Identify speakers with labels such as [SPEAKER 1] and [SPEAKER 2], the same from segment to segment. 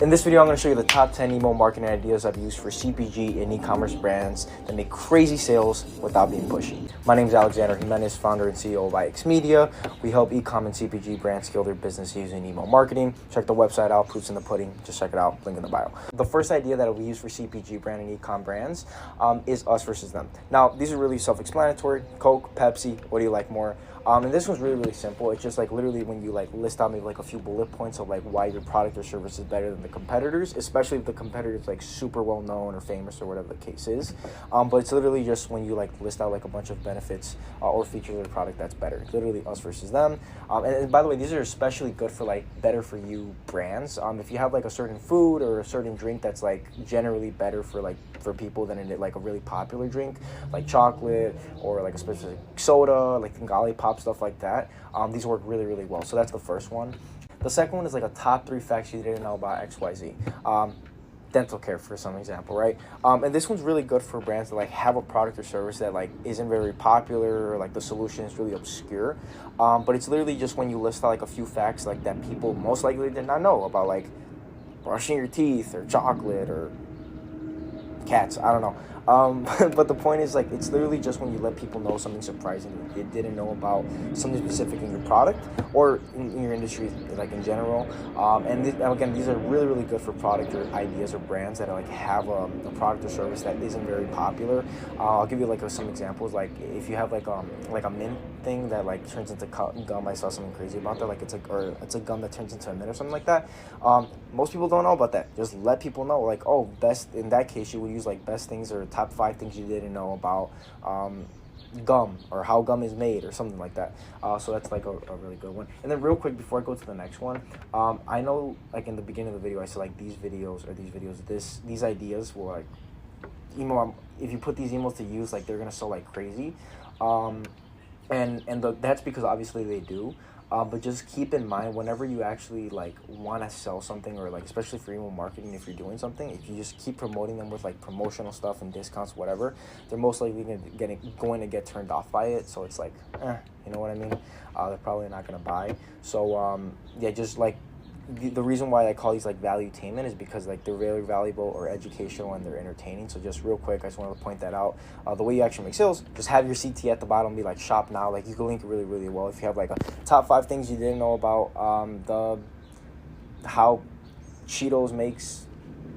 [SPEAKER 1] In this video, I'm going to show you the top 10 email marketing ideas I've used for CPG and e-commerce brands that make crazy sales without being pushy. My name is Alexander Jimenez, founder and CEO of ixmedia. We help e-com and CPG brands scale their business using email marketing. Check the website out, proofs in the pudding. Just check it out, link in the bio. The first idea that we use for CPG brand and e-com brands is us versus them. Now, these are really self-explanatory. Coke, Pepsi, what do you like more? And this one's really simple. It's just like literally when you like list out maybe like a few bullet points of like why your product or service is better than the competitors, especially if the competitor is like super well known or famous or whatever the case is. But it's literally just when you like list out like a bunch of benefits or features of the product that's better. It's literally us versus them. And by the way, these are especially good for like better for you brands. If you have like a certain food or a certain drink that's like generally better for people than like a really popular drink like chocolate or like a specific soda like Bengali pop, stuff like that, these work really well. So that's the first one. The second one is like a top 3 facts you didn't know about XYZ. Dental care, for some example, right? And this one's really good for brands that like have a product or service that like isn't very popular or like the solution is really obscure. But it's literally just when you list out like a few facts like that people most likely did not know about, like brushing your teeth or chocolate or cats, I don't know. But the point is, like, it's literally just when you let people know something surprising that they didn't know about, something specific in your product or in your industry, like in general. And again, these are really good for product or ideas or brands that like have a product or service that isn't very popular. I'll give you like some examples. Like if you have like a mint thing that like turns into gum, I saw something crazy about that. Like it's a gum that turns into a mint or something like that. Most people don't know about that. Just let people know, like, oh, best in that case you would use like best things or top 5 things you didn't know about gum or how gum is made or something like that. So that's like a really good one. And then real quick before I go to the next one, I know like in the beginning of the video I said like these ideas will like if you put these emails to use, like they're gonna sell like crazy. That's because obviously they do. But just keep in mind, whenever you actually like want to sell something, or like especially for email marketing, if you're doing something, if you just keep promoting them with like promotional stuff and discounts, whatever, they're most likely going to get turned off by it. So it's like, you know what I mean? They're probably not going to buy. So yeah, just like the reason why I call these like valuetainment is because like they're very valuable or educational and they're entertaining. So just real quick, I just want to point that out. The way you actually make sales, just have your CT at the bottom be like shop now. Like you can link it really well. If you have like a top 5 things you didn't know about how Cheetos makes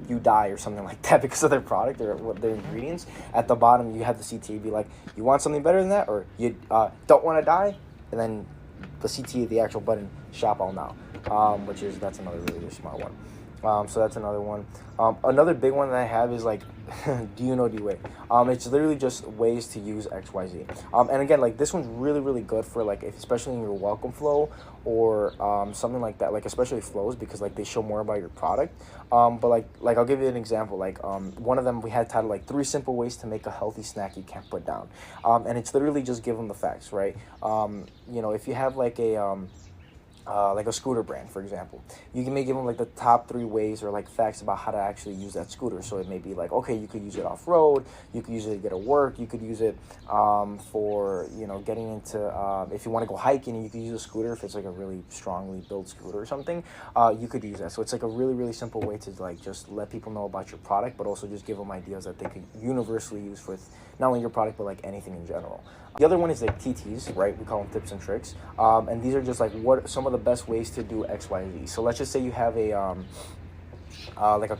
[SPEAKER 1] you die or something like that because of their product or what their ingredients, at the bottom you have the CT be like, you want something better than that, or you don't want to die, and then the CT, the actual button, shop all now. That's another really smart one. So that's another one. Another big one that I have is like, do you know D-Way? It's literally just ways to use XYZ. And again, like this one's really good for like, especially in your welcome flow or something like that, like especially flows, because like they show more about your product. But like I'll give you an example. Like one of them we had titled like 3 simple ways to make a healthy snack you can't put down. And it's literally just give them the facts, right? If you have like a scooter brand, for example, you may give them like the top 3 ways or like facts about how to actually use that scooter. So it may be like, okay, you could use it off road, you could use it to get to work, you could use it for getting into if you want to go hiking, you could use a scooter. If it's like a really strongly built scooter or something, you could use that. So it's like a really simple way to like just let people know about your product, but also just give them ideas that they could universally use with not only your product but like anything in general. The other one is like TTs, right? We call them tips and tricks. And these are just like what some of the best ways to do XYZ. So let's just say you have a like a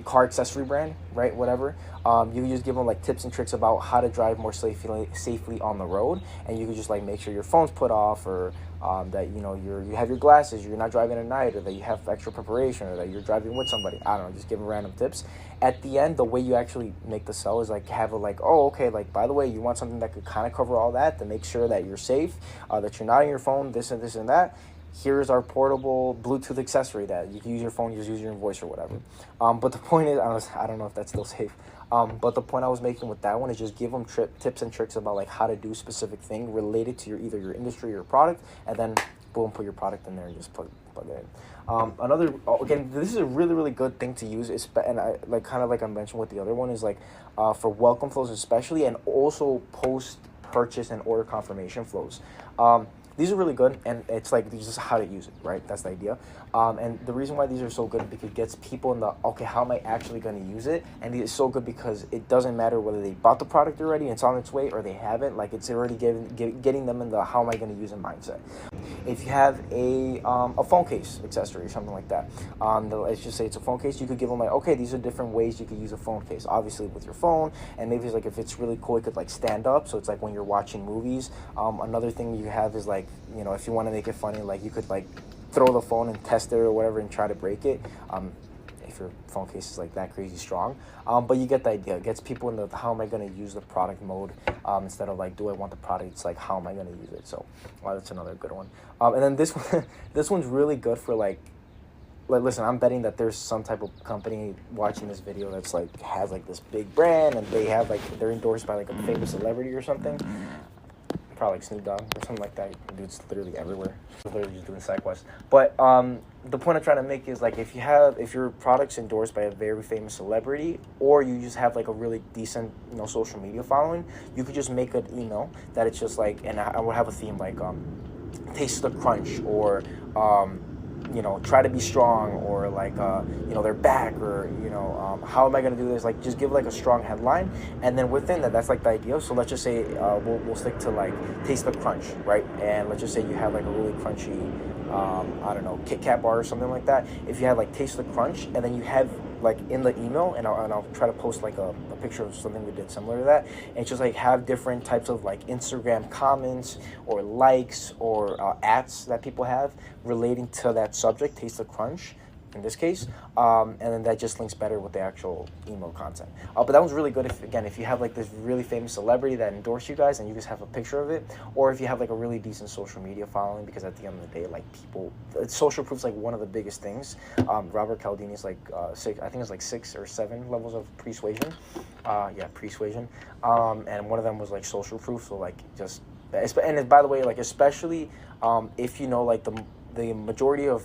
[SPEAKER 1] car accessory brand, right? Whatever. You can just give them like tips and tricks about how to drive more safely on the road, and you can just like make sure your phone's put off, or that you have your glasses, you're not driving at night, or that you have extra preparation, or that you're driving with somebody. I don't know, just give them random tips. At the end, the way you actually make the sell is like have a like, oh, okay, like by the way, you want something that could kind of cover all that to make sure that you're safe, that you're not on your phone, this and that. Here's our portable Bluetooth accessory that you can use your phone, just use your voice or whatever. But the point is, I don't know if that's still safe. But the point I was making with that one is just give them tips and tricks about like how to do specific thing related to either your industry or your product, and then boom, put your product in there and just plug it in. Again, this is a really good thing to use, and I like kind of like I mentioned with the other one is like for welcome flows especially, and also post purchase and order confirmation flows. these are really good, and it's like this is how to use it, right? That's the idea. And the reason why these are so good is because it gets people in the, okay, how am I actually going to use it? And it's so good because it doesn't matter whether they bought the product already and it's on its way, or they haven't. Like, it's already getting them in the how am I going to use it mindset. If you have a phone case accessory or something like that, let's just say it's a phone case, you could give them like, okay, these are different ways you could use a phone case. Obviously with your phone, and maybe it's like, if it's really cool, it could like stand up, so it's like when you're watching movies. Another thing you have is like, you know, if you want to make it funny, like you could like throw the phone and test it or whatever and try to break it. If your phone case is like that crazy strong. But you get the idea. It gets people in the how am I going to use the product mode, instead of like, do I want the product? It's like, how am I going to use it? So that's another good one. And then this one, this one's really good for like, listen, I'm betting that there's some type of company watching this video that's like, has like this big brand, and they have like, they're endorsed by like a famous celebrity or something. Probably like Snoop Dogg or something like that. Dude's literally everywhere. He's literally just doing side quests. But the point I'm trying to make is like, if your product's endorsed by a very famous celebrity, or you just have like a really decent, you know, social media following, you could just make an email that it's just like, and I would have a theme like taste the crunch, or you know, try to be strong, or like you know, they're back, or you know, how am I going to do this? Like, just give like a strong headline, and then within that, that's like the idea. So let's just say we'll stick to like taste the crunch, right? And let's just say you have like a really crunchy I don't know, Kit Kat bar or something like that. If you have like taste the crunch, and then you have like in the email, and I'll try to post like a picture of something we did similar to that, and just like have different types of like Instagram comments or likes or ads that people have relating to that subject, taste the crunch in this case, and then that just links better with the actual email content. But that one's really good if you have like this really famous celebrity that endorsed you guys, and you just have a picture of it, or if you have like a really decent social media following, because at the end of the day, like people, social proof's like one of the biggest things. Robert Cialdini's like I think it's like 6 or 7 levels of persuasion. Persuasion. And one of them was like social proof. So like just, and by the way, like especially if you know like the majority of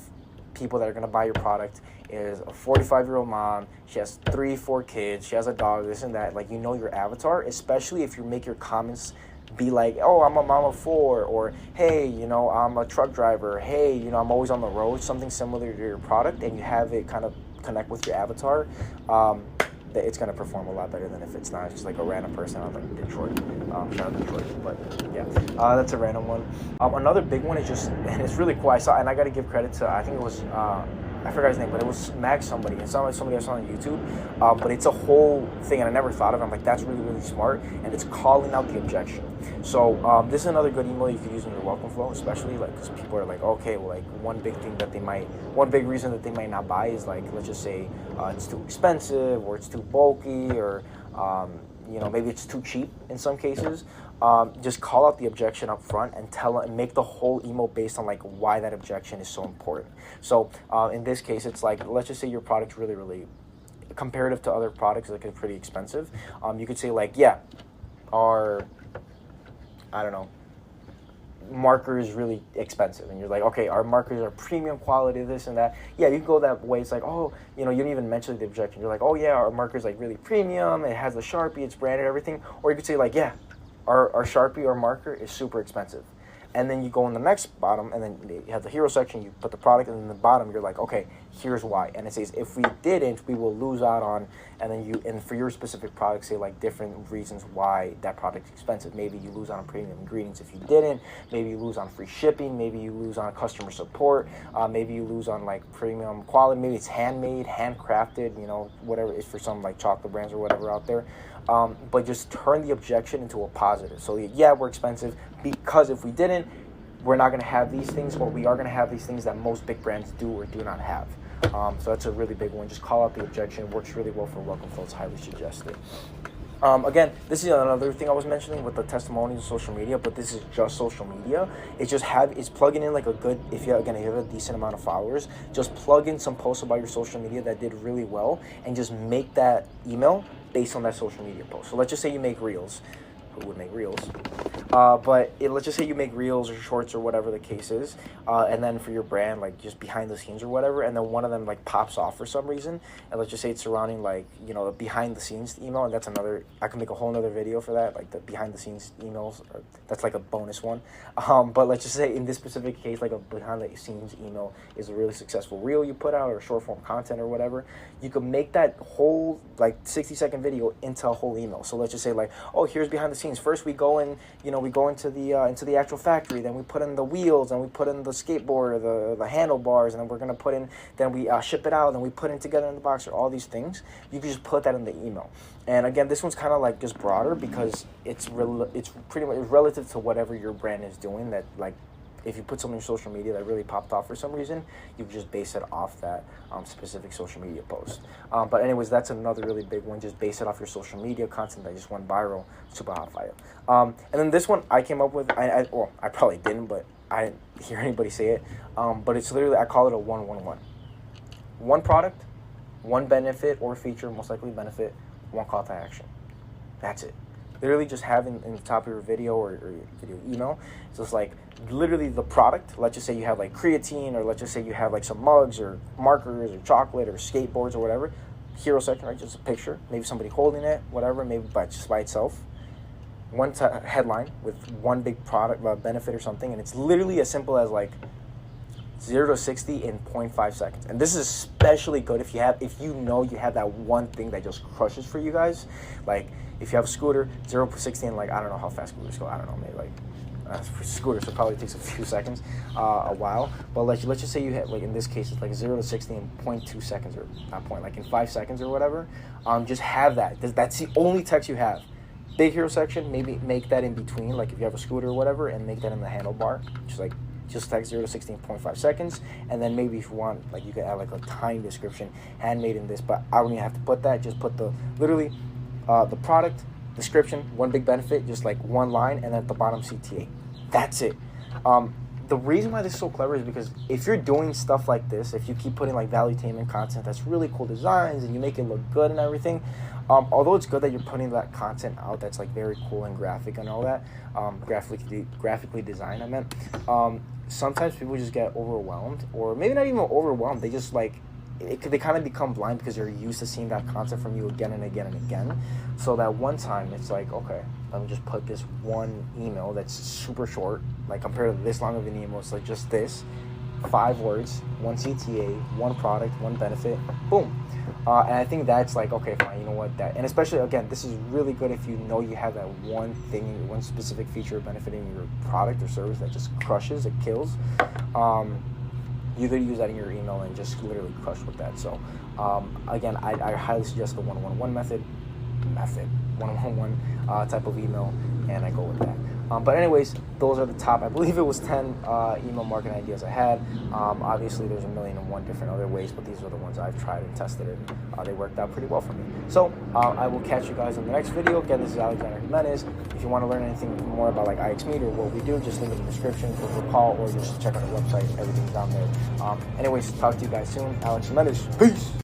[SPEAKER 1] people that are going to buy your product is a 45-year-old mom, she has 3-4 kids, she has a dog, this and that, like, you know your avatar, especially if you make your comments be like, oh, I'm a mom of 4, or hey, you know, I'm a truck driver, hey, you know, I'm always on the road, something similar to your product, and you have it kind of connect with your avatar, it's going to perform a lot better than if it's not just like a random person out like Detroit. Shout out Detroit, but yeah, that's a random one. Another big one is just, and it's really cool, I got to give credit to, I think it was, I forgot his name, but it was somebody. It sounded like somebody I saw on YouTube, but it's a whole thing, and I never thought of it. I'm like, that's really, really smart, and it's calling out the objection. So this is another good email you can use in your welcome flow, especially like because people are like, okay, well, like one big reason that they might not buy is like, let's just say it's too expensive, or it's too bulky, or you know, maybe it's too cheap in some cases. Just call out the objection up front and make the whole email based on like why that objection is so important. So in this case, it's like, let's just say your product's really, really comparative to other products, like it's pretty expensive. You could say like, yeah, our, I don't know, marker is really expensive, and you're like, okay, our markers are premium quality, this and that. Yeah, you can go that way. It's like, oh, you know, you didn't even mention the objection. You're like, oh yeah, our marker's like really premium, it has the Sharpie, it's branded, everything. Or you could say like, yeah, our Sharpie or marker is super expensive. And then you go in the next bottom, and then you have the hero section, you put the product, and in the bottom you're like, okay, here's why. And it says, if we didn't, we will lose out on, and then and for your specific product, say like different reasons why that product's expensive. Maybe you lose on premium ingredients if you didn't, maybe you lose on free shipping, maybe you lose on customer support, maybe you lose on like premium quality, maybe it's handmade, handcrafted, you know, whatever it's for some like chocolate brands or whatever out there. But just turn the objection into a positive. So yeah, we're expensive because if we didn't, we're not going to have these things, or we are going to have these things that most big brands do or do not have. So that's a really big one. Just call out the objection. It works really well for welcome flow. It's highly suggested. Again, this is another thing I was mentioning with the testimonials and social media, but this is just social media. It's plugging in like a good, if you have a decent amount of followers, just plug in some posts about your social media that did really well, and just make that email based on that social media post. So let's just say you make reels. Who would make reels? But let's just say you make reels or shorts or whatever the case is, and then for your brand, like just behind the scenes or whatever, and then one of them like pops off for some reason, and let's just say it's surrounding like, you know, the behind the scenes email, and that's another, I can make a whole nother video for that, like the behind the scenes emails, or that's like a bonus one. But let's just say in this specific case, like a behind the scenes email is a really successful reel you put out or short form content or whatever. You can make that whole like 60-second video into a whole email. So let's just say like, oh, here's behind the scenes. First we go in, you know, we go into the actual factory, then we put in the wheels, and we put in the skateboard, or the handlebars, and then we're gonna put in, then we ship it out, and then we put it together in the box, or all these things. You can just put that in the email. And again, this one's kind of like just broader because it's pretty much relative to whatever your brand is doing. That like, if you put something on social media that really popped off for some reason, you can just base it off that specific social media post. But anyways, that's another really big one. Just base it off your social media content that just went viral. Super hot fire. And then this one I came up with. Well, I probably didn't, but I didn't hear anybody say it. But it's literally, I call it a 1-1-1. One product, one benefit or feature, most likely benefit, one call to action. That's it. Literally just having in the top of your video or your video email, so it's like literally the product. Let's just say you have like creatine, or let's just say you have like some mugs or markers or chocolate or skateboards or whatever. Hero section, right? Just a picture, maybe somebody holding it, whatever, maybe just by itself. One headline with one big product benefit or something, and it's literally as simple as like 0 to 60 in 0.5 seconds. And this is especially good if you know you have that one thing that just crushes for you guys. Like if you have a scooter, 0 to 60 in like, I don't know how fast scooters go. I don't know, maybe like scooters, so it probably takes a few seconds, a while. But let's just say you hit, like in this case, it's like 0 to 60 in 0.2 seconds, or not point, like in 5 seconds or whatever. Just have that. That's the only text you have. Big hero section, maybe make that in between, like if you have a scooter or whatever, and make that in the handlebar, just text 0 to 16.5 seconds, and then maybe if you want, like you can add like a tiny description, handmade in this, but I don't even have to put that. Just put the product description, one big benefit, just like one line, and then at the bottom CTA. That's it. The reason why this is so clever is because if you're doing stuff like this, if you keep putting like valuetainment content that's really cool designs and you make it look good and everything, although it's good that you're putting that content out that's like very cool and graphic and all that, graphically designed, I meant, sometimes people just get overwhelmed, or maybe not even overwhelmed, they just like, they kind of become blind because they're used to seeing that content from you again and again and again. So that one time it's like, okay, let me just put this one email that's super short, like compared to this long of an email, it's like just this, 5 words, one CTA, one product, one benefit, boom. And I think that's like, okay, fine, you know what, that, and especially, again, this is really good if you know you have that one thing, one specific feature or benefit in your product or service that just crushes, it kills. You could use that in your email and just literally crush with that. So, again, I highly suggest the 1-1-1 method, 1-1-1 type of email, and I go with that. But anyways, those are the top, I believe it was 10 email marketing ideas I had. Obviously, there's 1,001 different other ways, but these are the ones I've tried and tested, and they worked out pretty well for me. So, I will catch you guys in the next video. Again, this is Alexander Jimenez. If you want to learn anything more about like ixmedia or what we do, just link in the description, book a call, or just check out the website. Everything's down there. Anyways, talk to you guys soon. Alex Jimenez. Peace.